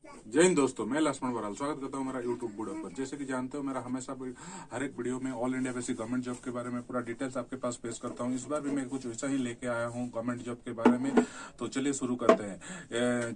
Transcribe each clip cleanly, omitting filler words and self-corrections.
जय हिंद दोस्तों, मैं लक्ष्मण बराल स्वागत करता हूं मेरा यूट्यूब वीडियो पर। जैसे कि जानते हो, मेरा हमेशा हर एक वीडियो में all India basic government job के बारे में पूरा डिटेल्स आपके पास पेश करता हूं। इस बार भी मैं कुछ वैसा ही लेके आया हूं गवर्नमेंट जॉब के बारे में। तो चलिए शुरू करते हैं।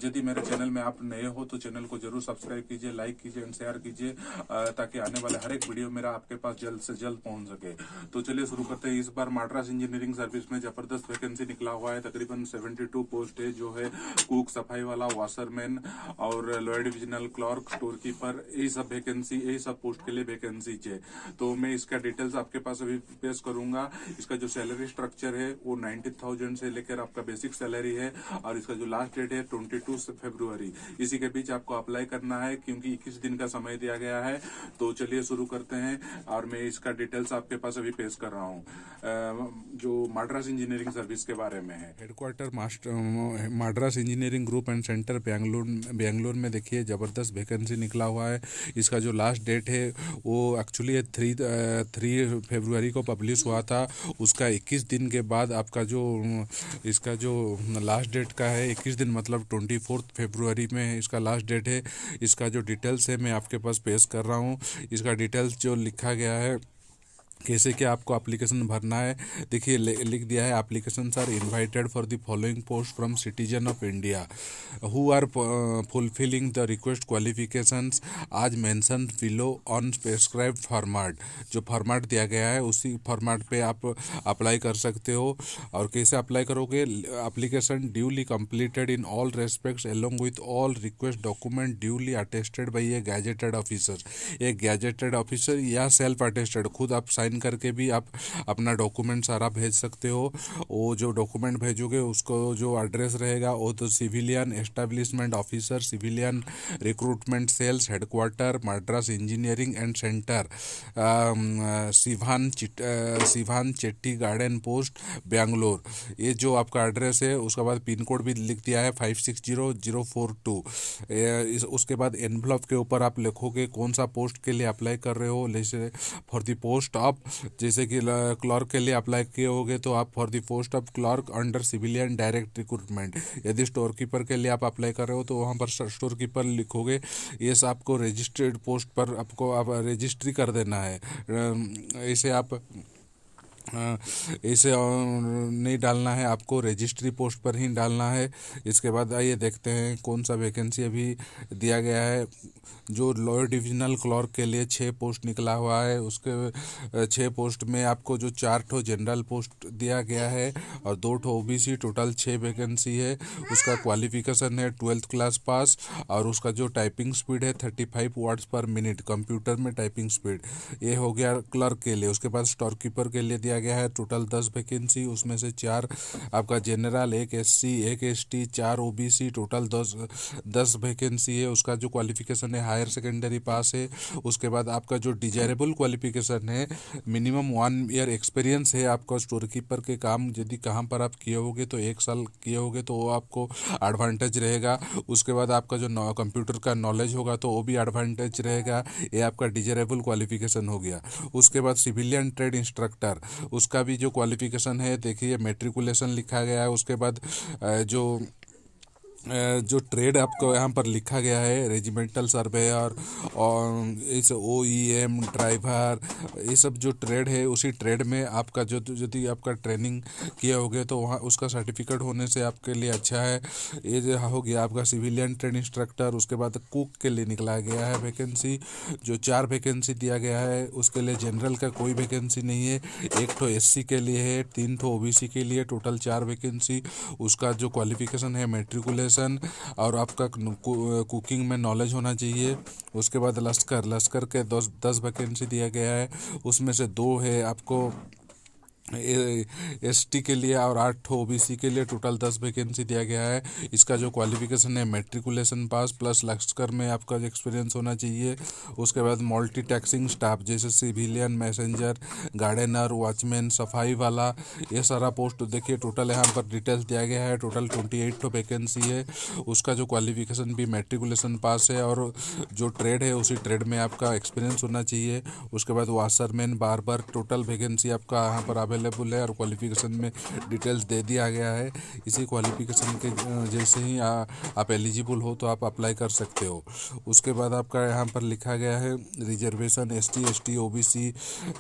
यदि मेरे चैनल में आप नए हो तो चैनल को जरूर सब्सक्राइब कीजिए, लाइक कीजिए एंड शेयर कीजिए, ताकि आने वाले हर एक वीडियो मेरा आपके पास जल्द से जल्द पहुंच सके। तो चलिए शुरू करते हैं। इस बार मद्रास इंजीनियरिंग सर्विस में जबरदस्त वैकेंसी निकला हुआ है। तकरीबन 72 पोस्ट है, जो है कुक, सफाई वाला, वाशरमैन और lower divisional clerk, store keeper, यही सब वैकेंसी, यही सब पोस्ट के लिए वैकेंसी है। तो मैं इसका डिटेल्स आपके पास अभी पेश करूंगा। इसका जो सैलरी स्ट्रक्चर है वो 90,000 से लेकर आपका बेसिक सैलरी है, और इसका जो लास्ट डेट है 22 फरवरी। इसी के बीच आपको अप्लाई करना है, क्योंकि 21 दिन का समय दिया गया है। तो चलिए शुरू करते हैं, और मैं इसका डिटेल्स आपके पास अभी पेश कर रहा हूँ। जो मद्रास इंजीनियरिंग सर्विस के बारे में है, headquarter Madras engineering group and centre Bangalore में देखिए जबरदस्त वैकेंसी निकला हुआ है। इसका जो लास्ट डेट है वो एक्चुअली 3 फरवरी को पब्लिश हुआ था। उसका 21 दिन के बाद आपका जो इसका जो लास्ट डेट का है 21 दिन, मतलब 24 फरवरी में इसका लास्ट डेट है। इसका जो डिटेल्स है मैं आपके पास पेश कर रहा हूँ। इसका डिटेल्स जो लिखा गया है, कैसे क्या आपको एप्लीकेशन भरना है, देखिए लिख दिया है। Applications are invited for the following post from citizen of India who are fulfilling the request qualifications as mention below on prescribed format. जो फॉर्मेट दिया गया है उसी फॉर्मेट पे आप अप्लाई कर सकते हो। और कैसे अप्लाई करोगे? Application duly completed in all respects along with all request document duly attested by A gazetted officer. एक गैजेटेड ऑफिसर या सेल्फ अटेस्टेड, खुद आप साइन करके भी आप अपना डॉक्यूमेंट सारा भेज सकते हो। वो जो डॉक्यूमेंट भेजोगे उसको जो एड्रेस रहेगा वो तो civilian establishment officer, civilian recruitment cells, headquarter Madras engineering and centre, Sivan Chetty garden post Bangalore. ये जो आपका एड्रेस है, उसके बाद पिन कोड भी लिख दिया है 560042। उसके बाद एनवलप के ऊपर आप लिखोगे कौन सा पोस्ट के लिए अप्लाई कर रहे हो। जैसे फॉर द पोस्ट ऑफ, जैसे कि क्लर्क के लिए अप्लाई किए होगे तो आप for the post of clerk under civilian direct recruitment. यदि स्टोर कीपर के लिए आप अप्लाई कर रहे हो तो वहाँ पर स्टोर कीपर लिखोगे। ये आपको रजिस्टर्ड पोस्ट पर आपको आप रजिस्ट्री कर देना है। इसे आप इसे नहीं डालना है, आपको रजिस्ट्री पोस्ट पर ही डालना है। इसके बाद आइए देखते हैं कौन सा वैकेंसी अभी दिया गया है। जो लोअर डिविजनल क्लर्क के लिए 6 पोस्ट निकला हुआ है, उसके 6 पोस्ट में आपको जो 4 जनरल पोस्ट दिया गया है और 2 ओबीसी, टोटल 6 वैकेंसी है। उसका क्वालिफिकेशन है 12th क्लास पास, और उसका जो टाइपिंग स्पीड है 35 वर्ड्स पर मिनट कंप्यूटर में टाइपिंग स्पीड। ये हो गया क्लर्क के लिए। उसके बाद स्टोर कीपर के लिए दिया गया है टोटल 10 वैकेंसी, उसमें से 4 आपका general, 1 SC, 1 ST, 4 OBC, total 10 vacancy है। उसका जो क्वालिफिकेशन है हायर सेकेंडरी पास है। उसके बाद आपका जो डिजायरेबल क्वालिफिकेशन है, मिनिमम 1 ईयर एक्सपीरियंस है आपका स्टोर कीपर के काम। यदि कहाँ पर आप किए होगे तो 1 साल किए होगे तो वो आपको एडवांटेज रहेगा। उसके बाद आपका जो कंप्यूटर का नॉलेज होगा तो वो भी एडवांटेज रहेगा। ये आपका डिजायरेबल क्वालिफिकेशन हो गया। उसके बाद सिविलियन ट्रेड इंस्ट्रक्टर, उसका भी जो क्वालिफिकेशन है देखिए मेट्रिकुलेशन लिखा गया है। उसके बाद जो ट्रेड आपको यहाँ पर लिखा गया है रेजिमेंटल सर्वेयर और इस OEM ड्राइवर, ये सब जो ट्रेड है उसी ट्रेड में आपका जो यदि आपका ट्रेनिंग किए होगे तो वहाँ उसका सर्टिफिकेट होने से आपके लिए अच्छा है। ये जो हो गया आपका सिविलियन ट्रेड इंस्ट्रक्टर। उसके बाद कुक के लिए निकला गया है वैकेंसी, जो 4 वैकेंसी दिया गया है। उसके लिए जनरल का कोई वैकेंसी नहीं है। 1 तो SC के लिए है, 3 तो OBC के लिए, टोटल 4 वैकेंसी। उसका जो क्वालिफिकेशन है मेट्रिकुलेशन और आपका कुकिंग में नॉलेज होना चाहिए। उसके बाद लश्कर के 10 वैकेंसी दिया गया है, उसमें से 2 है आपको ST के लिए और 8 OBC के लिए, टोटल 10 वैकेंसी दिया गया है। इसका जो क्वालिफिकेशन है मेट्रिकुलेशन पास प्लस लश्कर में आपका एक्सपीरियंस होना चाहिए। उसके बाद मल्टी टैक्सिंग स्टाफ जैसे सिविलियन, मैसेंजर, गार्डनर, वॉचमैन, सफाई वाला, ये सारा पोस्ट देखिए। टोटल यहाँ पर डिटेल्स दिया गया है, टोटल 28 वैकेंसी है। उसका जो क्वालिफिकेशन भी मेट्रिकुलेशन पास है और जो ट्रेड है उसी ट्रेड में आपका एक्सपीरियंस होना चाहिए। उसके बाद वाशरमैन, बार्बर, टोटल वैकेंसी आपका यहाँ पर अवेलेबल है और क्वालिफिकेशन में डिटेल्स दे दिया गया है। इसी क्वालिफिकेशन के जैसे ही आप एलिजिबल हो तो आप अप्लाई कर सकते हो। उसके बाद आपका यहाँ पर लिखा गया है reservation ST ST OBC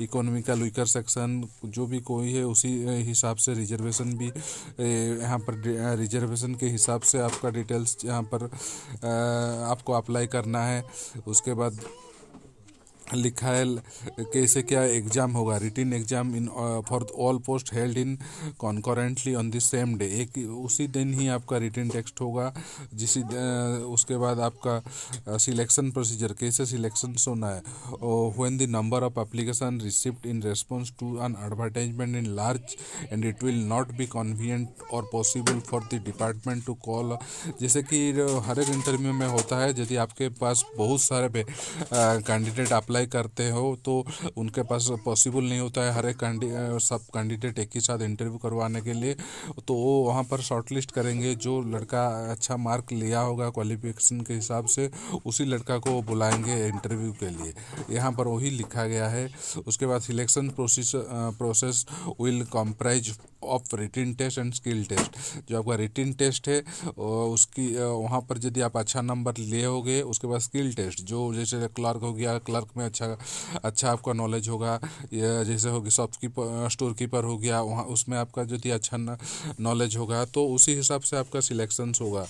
economical weaker section जो भी कोई है उसी हिसाब से रिजर्वेशन भी यहाँ पर रिजर्वेशन के हिसाब से आपका डिटेल्स यहाँ पर आपको अप्लाई करना है। उसके बाद लिखा है कैसे क्या एग्ज़ाम होगा। रिटिन exam in for all post held in concurrently on the same day, एक उसी दिन ही आपका रिटिन टेस्ट होगा। उसके बाद आपका सिलेक्शन प्रोसीजर कैसे सिलेक्शन होना है। When the number of application received in response to an advertisement in large and it will not be convenient or possible for the department to call. जैसे कि हर एक इंटरव्यू में होता है, यदि आपके पास बहुत सारे कैंडिडेट अप्लाई करते हो तो उनके पास पॉसिबल नहीं होता है हर एक सब कैंडिडेट एक ही साथ इंटरव्यू करवाने के लिए, तो वो वहाँ पर शॉर्टलिस्ट करेंगे। जो लड़का अच्छा मार्क लिया होगा क्वालिफिकेशन के हिसाब से उसी लड़का को बुलाएंगे इंटरव्यू के लिए, यहाँ पर वही लिखा गया है। उसके बाद selection process will comprise of written test and skill test. जो आपका रिटिन टेस्ट है उसकी वहाँ पर यदि आप अच्छा नंबर लिए होगे, उसके बाद स्किल टेस्ट जो जैसे क्लर्क हो गया, क्लर्क में अच्छा आपका नॉलेज होगा, या जैसे होगी शॉपकीपर स्टोर कीपर हो गया, वहाँ उसमें आपका यदि अच्छा नॉलेज होगा तो उसी हिसाब से आपका सिलेक्शंस होगा।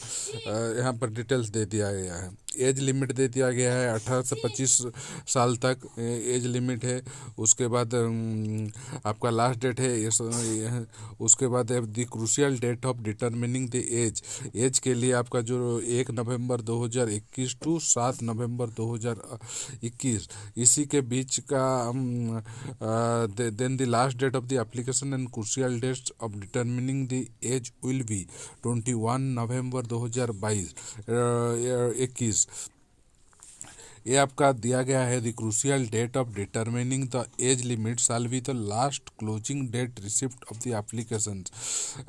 यहाँ पर डिटेल्स दे दिया गया है। एज लिमिट दे दिया गया है 18 से 25 साल तक एज लिमिट है। उसके बाद आपका लास्ट डेट है उसके बाद the crucial date of determining the age के लिए आपका जो 1 नवंबर 2021 टू 7 नवंबर 2021 इसी के बीच का then the last date of the application and crucial date of determining the age will be 21 November 2021। ये आपका दिया गया है the crucial date of determining the age limit shall be the last closing date receipt of the application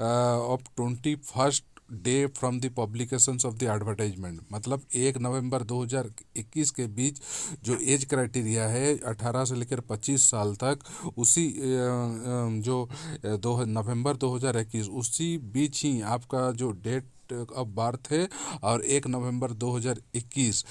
of 21st day from the publications of the advertisement. मतलब 1 नवंबर 2021 के बीच जो age criteria है 18 से लेकर 25 साल तक, उसी जो 2 नवंबर 2021 उसी बीच ही आपका जो डेट ऑफ बर्थ है और 1 नवंबर 2021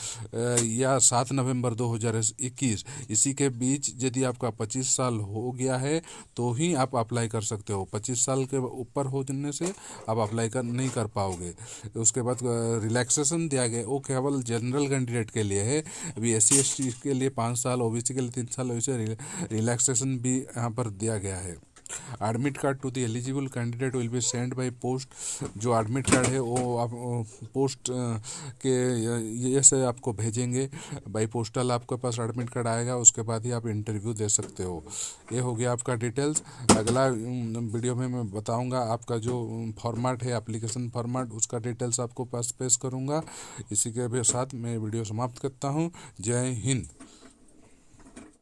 या 7 नवंबर 2021 इसी के बीच यदि आपका 25 साल हो गया है तो ही आप अप्लाई कर सकते हो। 25 साल के ऊपर हो जाने से आप अप्लाई नहीं कर पाओगे। उसके बाद रिलैक्सेशन दिया गया, वो केवल जनरल कैंडिडेट के लिए है। अभी SC ST के लिए 5 साल, OBC के लिए 3 साल, वैसे रिलैक्सेशन भी यहाँ पर दिया गया है। Admit card to the eligible candidate will be send by post. जो एडमिट कार्ड है वो आप पोस्ट के ये से आपको भेजेंगे, बाय पोस्टल आपके पास एडमिट कार्ड आएगा, उसके बाद ही आप इंटरव्यू दे सकते हो। ये हो गया आपका डिटेल्स। अगला वीडियो में मैं बताऊंगा आपका जो फॉर्मेट है एप्लीकेशन फॉर्मेट, उसका डिटेल्स आपको पास पेश करूंगा। इसी के साथ मैं वीडियो समाप्त करता हूँ। जय हिंद।